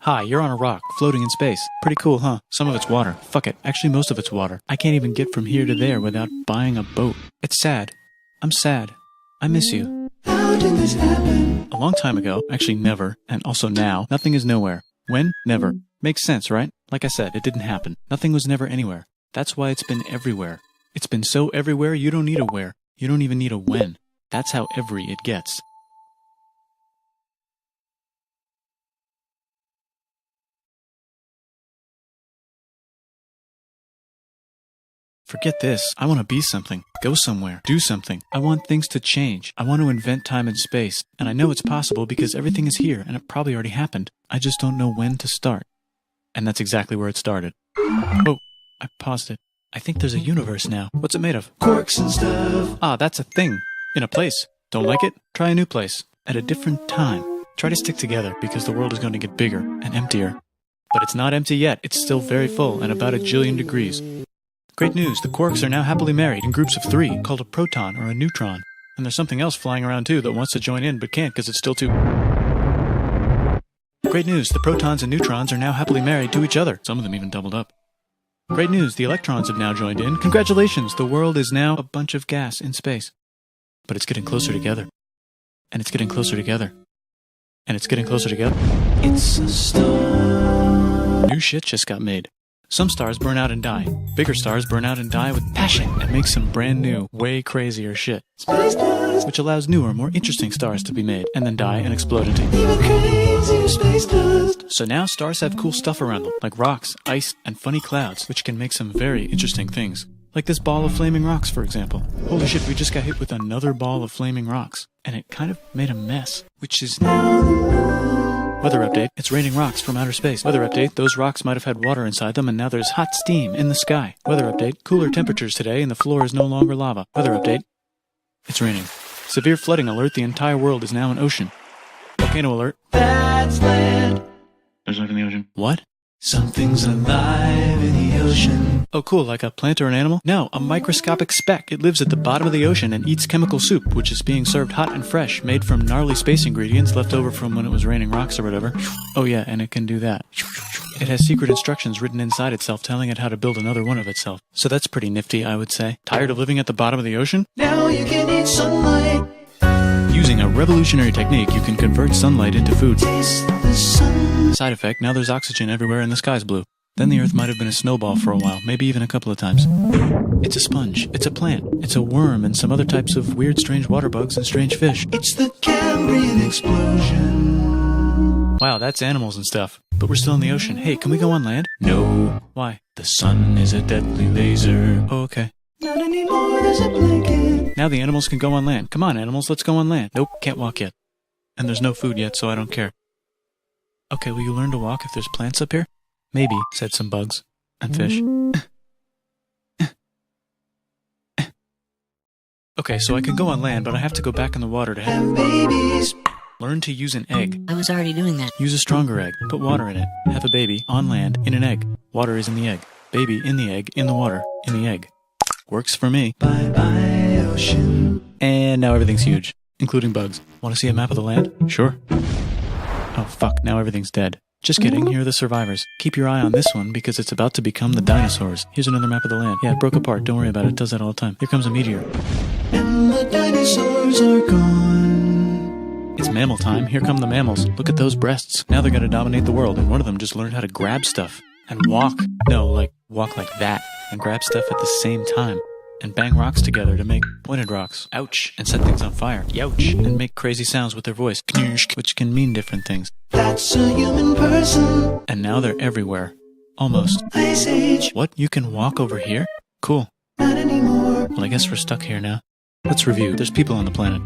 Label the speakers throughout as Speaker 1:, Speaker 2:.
Speaker 1: Hi, you're on a rock, floating in space. Pretty cool, huh? Some of it's water. Fuck it. Actually, most of it's water. I can't even get from here to there without buying a boat. It's sad. I'm sad. I miss you.
Speaker 2: How did this happen?
Speaker 1: A long time ago, actually never, and also now, nothing is nowhere. When? Never. Makes sense, right? Like I said, it didn't happen. Nothing was never anywhere. That's why it's been everywhere. It's been so everywhere you don't need a where. You don't even need a when. That's how every it gets. Forget this. I want to be something. Go somewhere. Do something. I want things to change. I want to invent time and space. And I know it's possible because everything is here and it probably already happened. I just don't know when to start. And that's exactly where it started. Oh, I paused it. I think there's a universe now. What's it made of?
Speaker 2: Quarks and stuff.
Speaker 1: Ah, that's a thing. In a place. Don't like it? Try a new place. At a different time. Try to stick together because the world is going to get bigger and emptier. But it's not empty yet. It's still very full and about 1 jillion degrees. Great news, the quarks are now happily married in groups of 3, called a proton or a neutron. And there's something else flying around too that wants to join in but can't because it's still too... Great news, the protons and neutrons are now happily married to each other. Some of them even doubled up. Great news, the electrons have now joined in. Congratulations, the world is now a bunch of gas in space. But it's getting closer together. And it's getting closer together. And it's getting closer together.
Speaker 2: It's a star.
Speaker 1: New shit just got made. Some stars burn out and die. Bigger stars burn out and die with passion and make some brand new, way crazier shit.
Speaker 2: Space dust.
Speaker 1: Which allows newer, more interesting stars to be made and then die and explode into...
Speaker 2: Even crazier space dust.
Speaker 1: So now stars have cool stuff around them, like rocks, ice, and funny clouds, which can make some very interesting things. Like this ball of flaming rocks, for example. Holy shit, we just got hit with another ball of flaming rocks. And it kind of made a mess, which is now... Weather update, it's raining rocks from outer space. Weather update, those rocks might have had water inside them and now there's hot steam in the sky. Weather update, cooler temperatures today and the floor is no longer lava. Weather update, it's raining. Severe flooding alert, the entire world is now an ocean. Volcano alert.
Speaker 2: That's land.
Speaker 1: There's life in the ocean. What?
Speaker 2: Something's alive in the ocean.
Speaker 1: Oh cool, like a plant or an animal? No, a microscopic speck. It lives at the bottom of the ocean and eats chemical soup, which is being served hot and fresh, made from gnarly space ingredients left over from when it was raining rocks or whatever. Oh yeah, and it can do that. It has secret instructions written inside itself telling it how to build another one of itself. So that's pretty nifty, I would say. Tired of living at the bottom of the ocean?
Speaker 2: Now you can eat sunlight.
Speaker 1: Using a revolutionary technique, you can convert sunlight into food.
Speaker 2: Taste the sun.
Speaker 1: Side effect, now there's oxygen everywhere and the sky's blue. Then the Earth might have been a snowball for a while, maybe even a couple of times. It's a sponge, it's a plant, it's a worm and some other types of weird strange water bugs and strange fish.
Speaker 2: It's the Cambrian explosion.
Speaker 1: Wow, that's animals and stuff. But we're still in the ocean. Hey, can we go on land? No. Why? The sun is a deadly laser. Oh, okay.
Speaker 2: Not anymore, there's a blanket.
Speaker 1: Now the animals can go on land. Come on, animals, let's go on land. Nope, can't walk yet. And there's no food yet, so I don't care. Okay, will you learn to walk if there's plants up here? Maybe, said some bugs. And fish. Okay, so I can go on land, but I have to go back in the water to
Speaker 2: Have babies.
Speaker 1: learn to use an egg.
Speaker 3: I was already doing that.
Speaker 1: Use a stronger egg. Put water in it. Have a baby on land in an egg. Water is in the egg. Baby in the egg, in the water, in the egg. Works for me.
Speaker 2: Bye bye, ocean.
Speaker 1: And now everything's huge, including bugs. Want to see a map of the land? Sure. Oh fuck, now everything's dead. Just kidding, here are the survivors. Keep your eye on this one because it's about to become the dinosaurs. Here's another map of the land. Yeah, it broke apart, don't worry about it, it does that all the time. Here comes a meteor.
Speaker 2: And the dinosaurs are gone.
Speaker 1: It's mammal time, here come the mammals. Look at those breasts. Now they're gonna dominate the world and one of them just learned how to grab stuff. And walk. No, like, walk like that. And grab stuff at the same time. And bang rocks together to make pointed rocks. Ouch. And set things on fire. Youch. And make crazy sounds with their voice. Knirsch, which can mean different things.
Speaker 2: That's a human person.
Speaker 1: And now they're everywhere. Almost.
Speaker 2: Ice Age.
Speaker 1: What? You can walk over here? Cool.
Speaker 2: Not anymore.
Speaker 1: Well, I guess we're stuck here now. Let's review. There's people on the planet.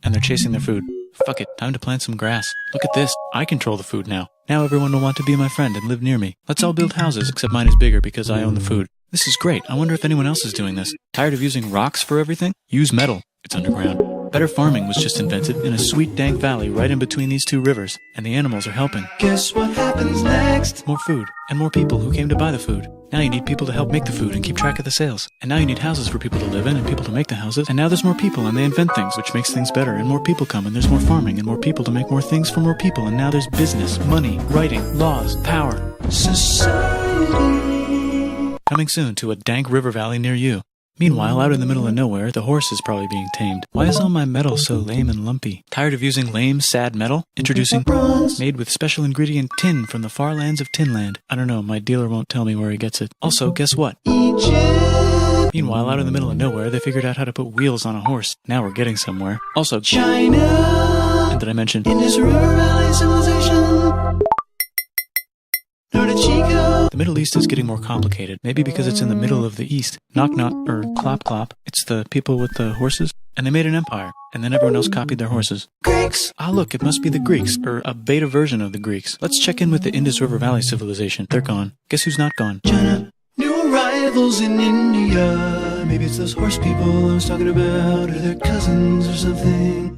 Speaker 1: And they're chasing their food. Fuck it. Time to plant some grass. Look at this. I control the food now. Now everyone will want to be my friend and live near me. Let's all build houses, except mine is bigger because I own the food. This is great. I wonder if anyone else is doing this. Tired of using rocks for everything? Use metal. It's underground. Better farming was just invented in a sweet dank valley right in between these two rivers, and the animals are helping.
Speaker 2: Guess what happens next?
Speaker 1: More food, and more people who came to buy the food. Now you need people to help make the food and keep track of the sales. And now you need houses for people to live in and people to make the houses. And now there's more people and they invent things, which makes things better. And more people come and there's more farming and more people to make more things for more people. And now there's business, money, writing, laws, power.
Speaker 2: Society.
Speaker 1: Coming soon to a dank river valley near you. Meanwhile, out in the middle of nowhere, the horse is probably being tamed. Why is all my metal so lame and lumpy? Tired of using lame, sad metal? Introducing bronze, made with special ingredient tin from the far lands of Tinland. I don't know, my dealer won't tell me where he gets it. Also, guess what?
Speaker 2: Egypt.
Speaker 1: Meanwhile, out in the middle of nowhere, they figured out how to put wheels on a horse. Now we're getting somewhere. Also,
Speaker 2: China.
Speaker 1: And did I mention?
Speaker 2: Indus River Valley Civilization. Norte Chico.
Speaker 1: The Middle East is getting more complicated, maybe because it's in the middle of the East. Knock knock, or clop clop. It's the people with the horses. And they made an empire, and then everyone else copied their horses.
Speaker 2: Greeks.
Speaker 1: Ah look, it must be the Greeks, or a beta version of the Greeks. Let's check in with the Indus River Valley civilization. They're gone. Guess who's not gone?
Speaker 2: China. New arrivals in India. Maybe it's those horse people I was talking about, or their cousins or something.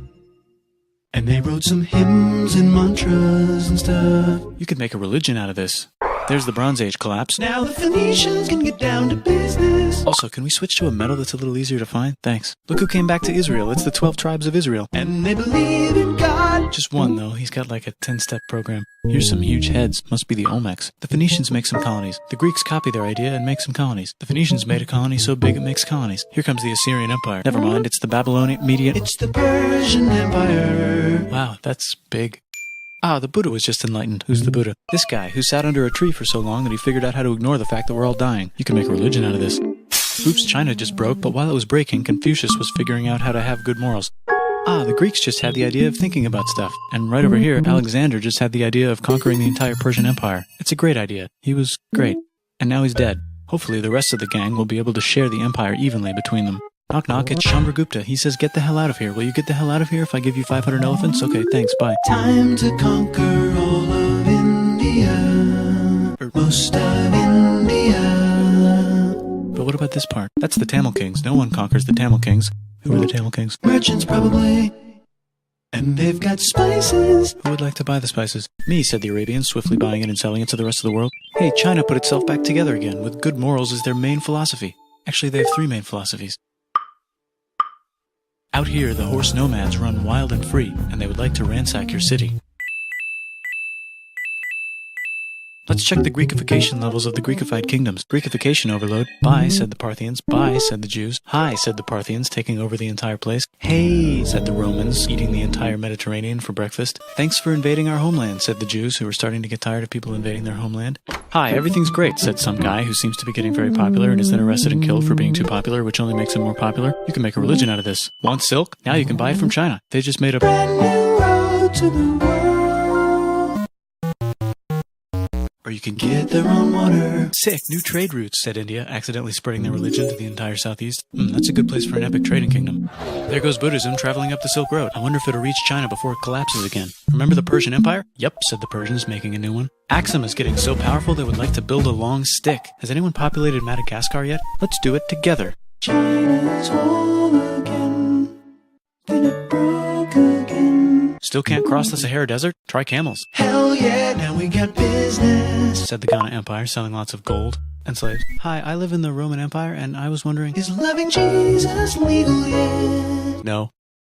Speaker 2: And they wrote some hymns and mantras and stuff.
Speaker 1: You could make a religion out of this. There's the Bronze Age collapse.
Speaker 2: Now the Phoenicians can get down to business.
Speaker 1: Also, can we switch to a metal that's a little easier to find? Thanks. Look who came back to Israel. It's the 12 tribes of Israel.
Speaker 2: And they believe in God.
Speaker 1: Just one, though. He's got like a 10-step program. Here's some huge heads. Must be the Olmecs. The Phoenicians make some colonies. The Greeks copy their idea and make some colonies. The Phoenicians made a colony so big it makes colonies. Here comes the Assyrian Empire. Never mind, it's the Babylonian Median.
Speaker 2: It's the Persian Empire.
Speaker 1: Wow, that's big. Ah, the Buddha was just enlightened. Who's the Buddha? This guy, who sat under a tree for so long that he figured out how to ignore the fact that we're all dying. You can make a religion out of this. Oops, China just broke, but while it was breaking, Confucius was figuring out how to have good morals. Ah, the Greeks just had the idea of thinking about stuff. And right over here, Alexander just had the idea of conquering the entire Persian Empire. It's a great idea. He was great. And now he's dead. Hopefully the rest of the gang will be able to share the empire evenly between them. Knock knock, it's Chandragupta. He says, get the hell out of here. Will you get the hell out of here if I give you 500 elephants? Okay, thanks, bye.
Speaker 2: Time to conquer all of India. Or most of India.
Speaker 1: But what about this part? That's the Tamil Kings. No one conquers the Tamil Kings. Who are the Tamil Kings?
Speaker 2: Merchants, probably. And they've got spices.
Speaker 1: Who would like to buy the spices? Me, said the Arabians, swiftly buying it and selling it to the rest of the world. Hey, China put itself back together again, with good morals as their main philosophy. Actually, they have 3 main philosophies. Out here, the horse nomads run wild and free, and they would like to ransack your city. Let's check the Greekification levels of the Greekified kingdoms. Greekification overload. Bye, said the Parthians. Bye, said the Jews. Hi, said the Parthians, taking over the entire place. Hey, said the Romans, eating the entire Mediterranean for breakfast. Thanks for invading our homeland, said the Jews, who were starting to get tired of people invading their homeland. Hi, everything's great, said some guy who seems to be getting very popular and is then arrested and killed for being too popular, which only makes him more popular. You can make a religion out of this. Want silk? Now you can buy it from China. They just made a
Speaker 2: Brand new road to the world.
Speaker 1: Or you can
Speaker 2: Get their own water.
Speaker 1: Sick, new trade routes, said India, accidentally spreading their religion to the entire southeast. That's a good place for an epic trading kingdom. There goes Buddhism traveling up the Silk Road. I wonder if it'll reach China before it collapses again. Remember the Persian Empire? Yep, said the Persians, making a new one. Axum is getting so powerful they would like to build a long stick. Has anyone populated Madagascar yet? Let's do it together.
Speaker 2: China's home again. Then it broke again.
Speaker 1: Still can't cross the Sahara Desert? Try camels,
Speaker 2: Hell yeah, now we got business.
Speaker 1: said the Ghana Empire, selling lots of gold and slaves. Hi, I live in the Roman Empire, and I was wondering...
Speaker 2: Is loving Jesus legal yet?
Speaker 1: No.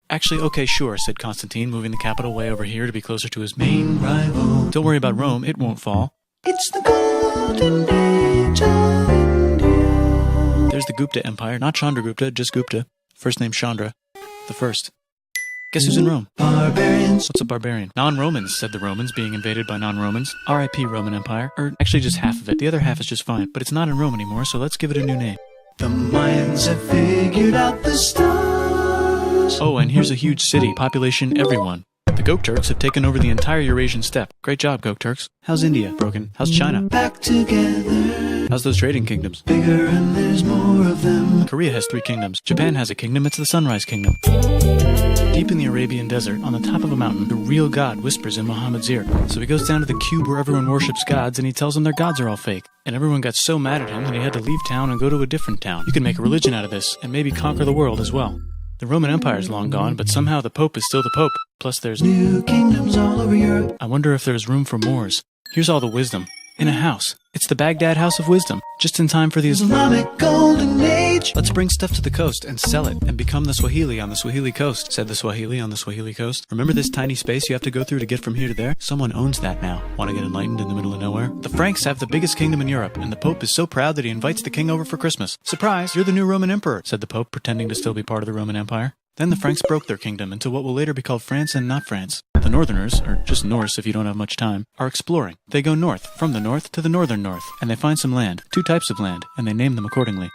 Speaker 1: Actually, okay, sure, said Constantine, moving the capital way over here to be closer to his main
Speaker 2: Rival.
Speaker 1: Don't worry about Rome, it won't fall.
Speaker 2: It's the golden age of India.
Speaker 1: There's the Gupta Empire, not Chandragupta, just Gupta. First name Chandra. The first. Guess who's in Rome?
Speaker 2: Barbarians.
Speaker 1: What's a barbarian? Non-Romans, said the Romans, being invaded by non-Romans. R.I.P. Roman Empire. Or actually just half of it. The other half is just fine. But it's not in Rome anymore, so let's give it a new name.
Speaker 2: The Mayans have figured out the stars.
Speaker 1: Oh, and here's a huge city. Population everyone. The Gok Turks have taken over the entire Eurasian steppe. Great job, Gok Turks. How's India? Broken. How's China?
Speaker 2: Back together.
Speaker 1: How's those trading kingdoms?
Speaker 2: Bigger and there's more of them.
Speaker 1: Korea has 3 kingdoms. Japan has a kingdom. It's the Sunrise Kingdom. Deep in the Arabian desert, on the top of a mountain, the real God whispers in Muhammad's ear. So he goes down to the cube where everyone worships gods, and he tells them their gods are all fake. And everyone got so mad at him that he had to leave town and go to a different town. You can make a religion out of this, and maybe conquer the world as well. The Roman Empire's long gone, but somehow the Pope is still the Pope. Plus there's
Speaker 2: New kingdoms all over Europe.
Speaker 1: I wonder if there's room for Moors. Here's all the wisdom. In a house. It's the Baghdad House of Wisdom. Just in time for the
Speaker 2: Islamic Golden Age.
Speaker 1: Let's bring stuff to the coast and sell it and become the Swahili on the Swahili coast, said the Swahili on the Swahili coast. Remember this tiny space you have to go through to get from here to there? Someone owns that now. Want to get enlightened in the middle of nowhere? The Franks have the biggest kingdom in Europe, and the Pope is so proud that he invites the king over for Christmas. Surprise, you're the new Roman emperor, said the Pope, pretending to still be part of the Roman Empire. Then the Franks broke their kingdom into what will later be called France and not France. The Northerners, or just Norse if you don't have much time, are exploring. They go north, from the north to the northern north, and they find some land, 2 types of land, and they name them accordingly.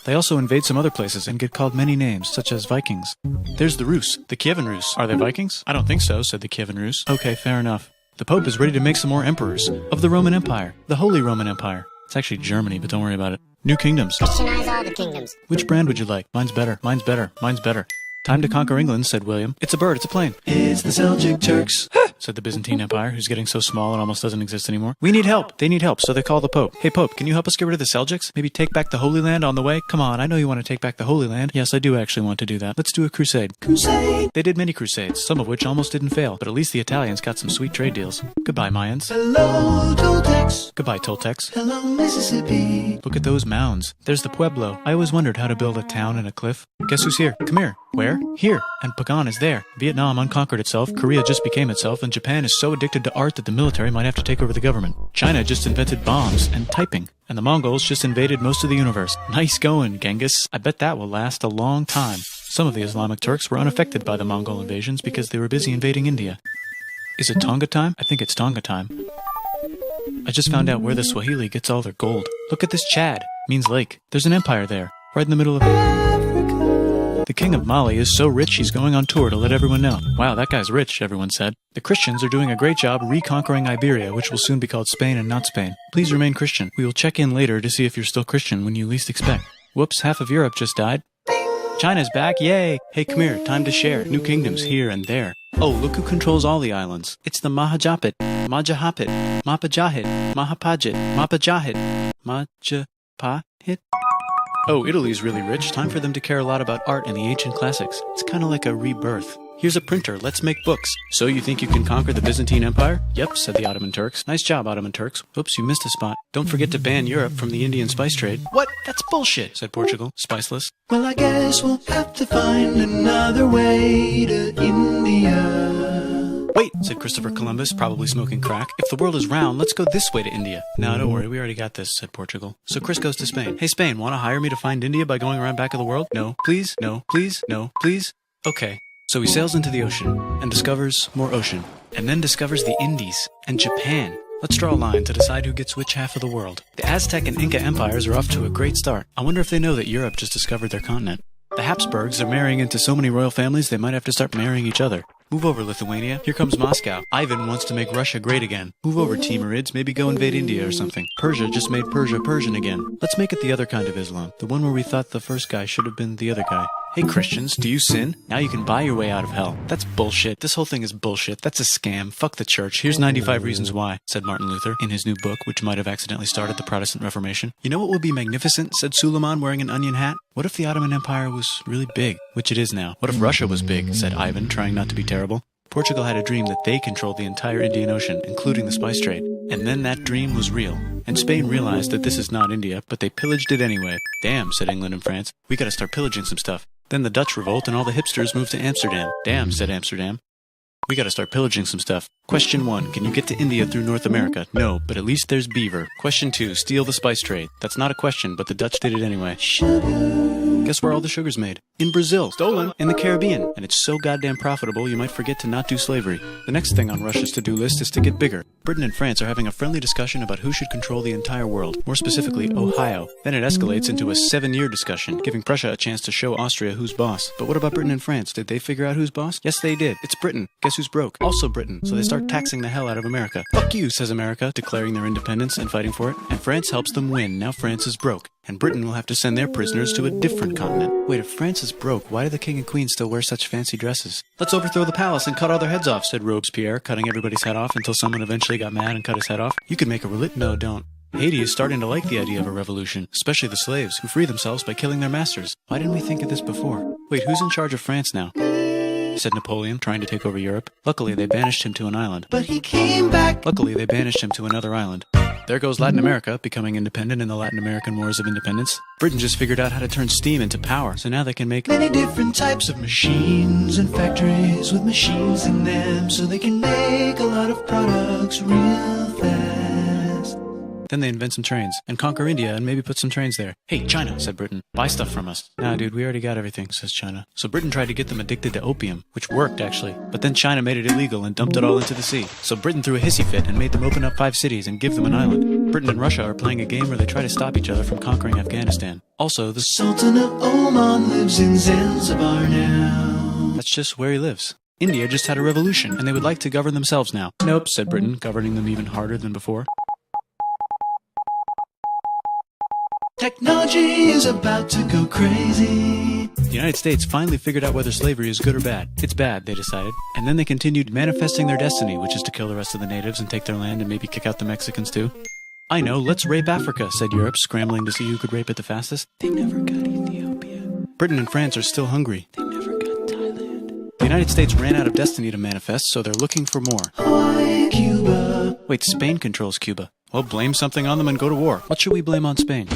Speaker 1: They also invade some other places and get called many names, such as Vikings. There's the Rus, the Kievan Rus. Are they Vikings? I don't think so, said the Kievan Rus. Okay, fair enough. The Pope is ready to make some more emperors of the Roman Empire, the Holy Roman Empire. It's actually Germany, but don't worry about it. New kingdoms.
Speaker 3: Christianize all the kingdoms.
Speaker 1: Which brand would you like? Mine's better. Mine's better. Mine's better. Time to conquer England, said William. It's a bird, it's a plane.
Speaker 2: It's the Seljuk Turks,
Speaker 1: said the Byzantine Empire, who's getting so small it almost doesn't exist anymore. We need help. They need help, so they call the Pope. Hey, Pope, can you help us get rid of the Seljuks? Maybe take back the Holy Land on the way? Come on, I know you want to take back the Holy Land. Yes, I do actually want to do that. Let's do a crusade.
Speaker 2: Crusade.
Speaker 1: They did many crusades, some of which almost didn't fail, but at least the Italians got some sweet trade deals. Goodbye, Mayans.
Speaker 2: Hello, Toltecs.
Speaker 1: Goodbye, Toltecs.
Speaker 2: Hello, Mississippi.
Speaker 1: Look at those mounds. There's the Pueblo. I always wondered how to build a town in a cliff. Guess who's here? Come here. Where? Here. And Pagan is there. Vietnam unconquered itself, Korea just became itself, and Japan is so addicted to art that the military might have to take over the government. China just invented bombs and typing. And the Mongols just invaded most of the universe. Nice going, Genghis. I bet that will last a long time. Some of the Islamic Turks were unaffected by the Mongol invasions because they were busy invading India. Is it Tonga time? I think it's Tonga time. I just found out where the Swahili gets all their gold. Look at this Chad. Means lake. There's an empire there. Right in the middle of
Speaker 2: Africa.
Speaker 1: The king of Mali is so rich he's going on tour to let everyone know. Wow, that guy's rich, everyone said. The Christians are doing a great job reconquering Iberia, which will soon be called Spain and not Spain. Please remain Christian. We will check in later to see if you're still Christian when you least expect. Whoops, half of Europe just died. China's back, yay! Hey, come here, time to share. New kingdoms here and there. Oh, look who controls all the islands. It's the Mahajapit, Majahapit, Mapajahit, Mahapajit, Mapajahit, Majapahit. Oh, Italy's really rich. Time for them to care a lot about art and the ancient classics. It's kind of like a rebirth. Here's a printer. Let's make books. So you think you can conquer the Byzantine Empire? Yep, said the Ottoman Turks. Nice job, Ottoman Turks. Oops, you missed a spot. Don't forget to ban Europe from the Indian spice trade. What? That's bullshit, said Portugal. Spiceless.
Speaker 2: Well, I guess we'll have to find another way to India.
Speaker 1: Wait, said Christopher Columbus, probably smoking crack. If the world is round, let's go this way to India. No, don't worry, we already got this, said Portugal. So Chris goes to Spain. Hey, Spain, want to hire me to find India by going around back of the world? No, please, no, please, no, please. Okay. So he sails into the ocean and discovers more ocean, and then discovers the Indies and Japan. Let's draw a line to decide who gets which half of the world. The Aztec and Inca empires are off to a great start. I wonder if they know that Europe just discovered their continent. The Habsburgs are marrying into so many royal families they might have to start marrying each other. Move over, Lithuania. Here comes Moscow. Ivan wants to make Russia great again. Move over, Timurids. Maybe go invade India or something. Persia just made Persia Persian again. Let's make it the other kind of Islam. The one where we thought the first guy should have been the other guy. Hey Christians, do you sin? Now you can buy your way out of hell. That's bullshit. This whole thing is bullshit. That's a scam. Fuck the church. Here's 95 reasons why, said Martin Luther in his new book, which might have accidentally started the Protestant Reformation. You know what would be magnificent, said Suleiman wearing an onion hat? What if the Ottoman Empire was really big, which it is now? What if Russia was big, said Ivan, trying not to be terrible. Portugal had a dream that they controlled the entire Indian Ocean, including the spice trade. And then that dream was real. And Spain realized that this is not India, but they pillaged it anyway. Damn, said England and France. We gotta start pillaging some stuff. Then the Dutch revolt and all the hipsters moved to Amsterdam. Damn, said Amsterdam. We gotta start pillaging some stuff. Question 1, can you get to India through North America? No, but at least there's beaver. Question 2, steal the spice trade. That's not a question, but the Dutch did it anyway. Guess where all the sugar's made? In Brazil. Stolen. In the Caribbean. And it's so goddamn profitable you might forget to not do slavery. The next thing on Russia's to-do list is to get bigger. Britain and France are having a friendly discussion about who should control the entire world, more specifically Ohio. Then it escalates into a 7-year discussion, giving Prussia a chance to show Austria who's boss. But what about Britain and France? Did they figure out who's boss? Yes, they did. It's Britain. Guess who's broke? Also Britain. So they start taxing the hell out of America. Fuck you, says America, declaring their independence and fighting for it. And France helps them win. Now France is broke. And Britain will have to send their prisoners to a different continent. Wait, if France is broke, why do the king and queen still wear such fancy dresses? Let's overthrow the palace and cut all their heads off, said Robespierre, cutting everybody's head off until someone eventually got mad and cut his head off. You could make a religion. No, don't. Haiti is starting to like the idea of a revolution, especially the slaves, who free themselves by killing their masters. Why didn't we think of this before? Wait, who's in charge of France now? Said Napoleon, trying to take over Europe. Luckily, they banished him to an island.
Speaker 2: But he came back.
Speaker 1: Luckily, they banished him to another island. There goes Latin America, becoming independent in the Latin American Wars of Independence. Britain just figured out how to turn steam into power, so now they can make
Speaker 2: Many different types of machines and factories with machines in them, so they can make a lot of products real fast.
Speaker 1: Then they invent some trains, and conquer India and maybe put some trains there. Hey, China, said Britain, buy stuff from us. Nah, dude, we already got everything, says China. So Britain tried to get them addicted to opium, which worked, actually. But then China made it illegal and dumped it all into the sea. So Britain threw a hissy fit and made them open up 5 cities and give them an island. Britain and Russia are playing a game where they try to stop each other from conquering Afghanistan. Also, the
Speaker 2: Sultan of Oman lives in Zanzibar now.
Speaker 1: That's just where he lives. India just had a revolution, and they would like to govern themselves now. Nope, said Britain, governing them even harder than before.
Speaker 2: Technology is about to go crazy.
Speaker 1: The United States finally figured out whether slavery is good or bad. It's bad, they decided. And then they continued manifesting their destiny, which is to kill the rest of the natives and take their land and maybe kick out the Mexicans too. I know, let's rape Africa, said Europe, scrambling to see who could rape it the fastest.
Speaker 2: They never got Ethiopia.
Speaker 1: Britain and France are still hungry.
Speaker 2: They never got Thailand.
Speaker 1: The United States ran out of destiny to manifest, so they're looking for more.
Speaker 2: Hawaii, Cuba.
Speaker 1: Wait, Spain controls Cuba. Well, blame something on them and go to war. What should we blame on Spain?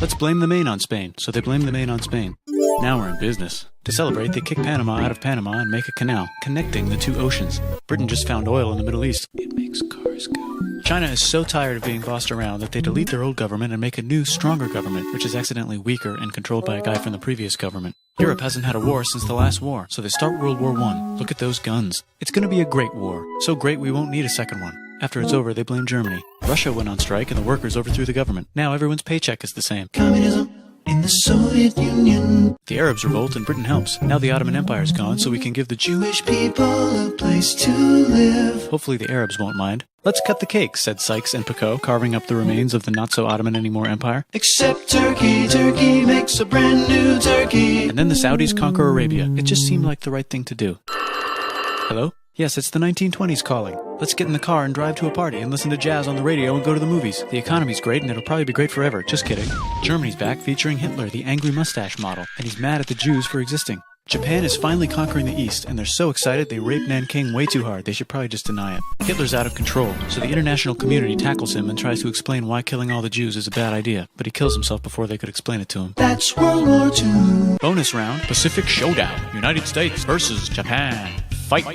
Speaker 1: Let's blame the Maine on Spain. So they blame the Maine on Spain. Now we're in business. To celebrate, they kick Panama out of Panama and make a canal, connecting the 2 oceans. Britain just found oil in the Middle East.
Speaker 2: It makes cars go.
Speaker 1: China is so tired of being bossed around that they delete their old government and make a new, stronger government, which is accidentally weaker and controlled by a guy from the previous government. Europe hasn't had a war since the last war, so they start World War I. Look at those guns. It's gonna be a great war. So great we won't need a second one. After it's over, they blame Germany. Russia went on strike and the workers overthrew the government. Now everyone's paycheck is the same.
Speaker 2: Communism in the Soviet Union.
Speaker 1: The Arabs revolt and Britain helps. Now the Ottoman Empire's gone, so we can give the
Speaker 2: Jewish people a place to live.
Speaker 1: Hopefully the Arabs won't mind. Let's cut the cake, said Sykes and Picot, carving up the remains of the not-so-Ottoman-anymore empire.
Speaker 2: Except Turkey. Turkey makes a brand new Turkey.
Speaker 1: And then the Saudis conquer Arabia. It just seemed like the right thing to do. Hello? Yes, it's the 1920s calling. Let's get in the car and drive to a party and listen to jazz on the radio and go to the movies. The economy's great and it'll probably be great forever. Just kidding. Germany's back featuring Hitler, the angry mustache model, and he's mad at the Jews for existing. Japan is finally conquering the East, and they're so excited they rape Nanking way too hard. They should probably just deny it. Hitler's out of control, so the international community tackles him and tries to explain why killing all the Jews is a bad idea, but he kills himself before they could explain it to him.
Speaker 2: That's World War II.
Speaker 1: Bonus round, Pacific Showdown. United States versus Japan. Fight!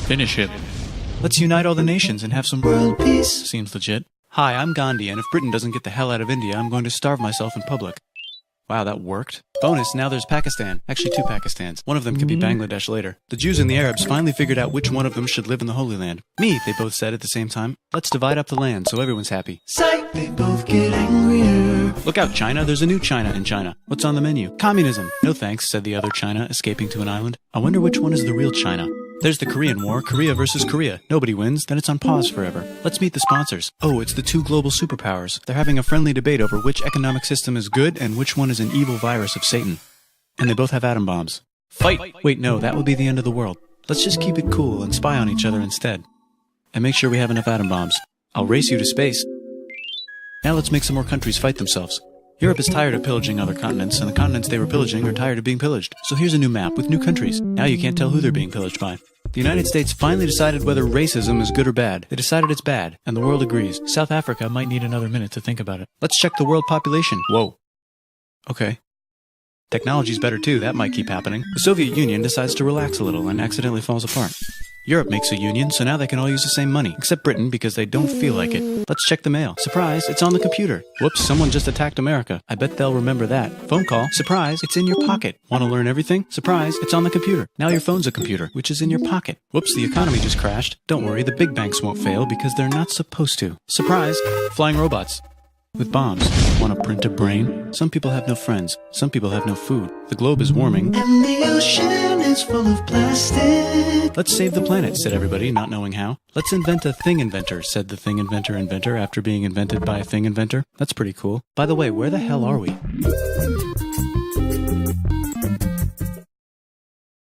Speaker 1: Finish him. Let's unite all the nations and have some
Speaker 2: World peace.
Speaker 1: Seems legit. Hi, I'm Gandhi, and if Britain doesn't get the hell out of India, I'm going to starve myself in public. Wow, that worked. Bonus, now there's Pakistan. Actually, 2 Pakistans. One of them could be Bangladesh later. The Jews and the Arabs finally figured out which one of them should live in the Holy Land. Me, they both said at the same time. Let's divide up the land so everyone's happy.
Speaker 2: Psych, they both get angrier.
Speaker 1: Look out, China. There's a new China in China. What's on the menu? Communism. No thanks, said the other China, escaping to an island. I wonder which one is the real China. There's the Korean War, Korea versus Korea. Nobody wins, then it's on pause forever. Let's meet the sponsors. Oh, it's the 2 global superpowers. They're having a friendly debate over which economic system is good and which one is an evil virus of Satan. And they both have atom bombs. Fight! Wait, no, that would be the end of the world. Let's just keep it cool and spy on each other instead. And make sure we have enough atom bombs. I'll race you to space. Now let's make some more countries fight themselves. Europe is tired of pillaging other continents, and the continents they were pillaging are tired of being pillaged. So here's a new map with new countries. Now you can't tell who they're being pillaged by. The United States finally decided whether racism is good or bad. They decided it's bad, and the world agrees. South Africa might need another minute to think about it. Let's check the world population. Whoa. Okay. Technology's better too, that might keep happening. The Soviet Union decides to relax a little and accidentally falls apart. Europe makes a union, so now they can all use the same money, except Britain because they don't feel like it. Let's check the mail. Surprise, it's on the computer. Whoops, someone just attacked America. I bet they'll remember that. Phone call. Surprise, it's in your pocket. Want to learn everything? Surprise, it's on the computer. Now your phone's a computer, which is in your pocket. Whoops, the economy just crashed. Don't worry, the big banks won't fail because they're not supposed to. Surprise, flying robots. With bombs. Want to print a brain? Some people have no friends. Some people have no food. The globe is warming.
Speaker 2: And the ocean is full of plastic.
Speaker 1: Let's save the planet, said everybody, not knowing how. Let's invent a thing inventor, said the thing inventor after being invented by a thing inventor. That's pretty cool. By the way, where the hell are we?